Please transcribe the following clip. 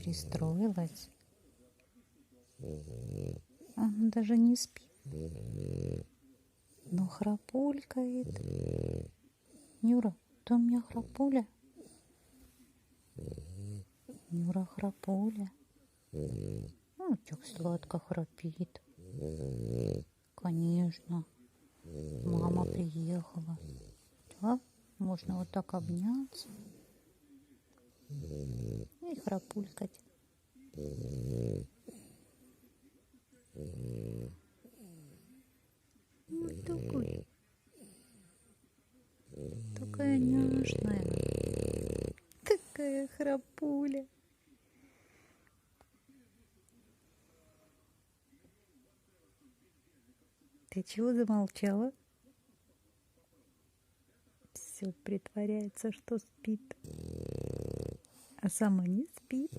перестроилась. Она даже не спит, но храпулькает. Нюра, ты у меня храпуля? Нюра храпуля. Так сладко храпит. Конечно. Мама приехала. Да? Можно вот так обняться и храпулькать. Вот такой. Такая няшная. Такая храпуля. Ты чего замолчала? Все притворяется, что спит, а сама не спит.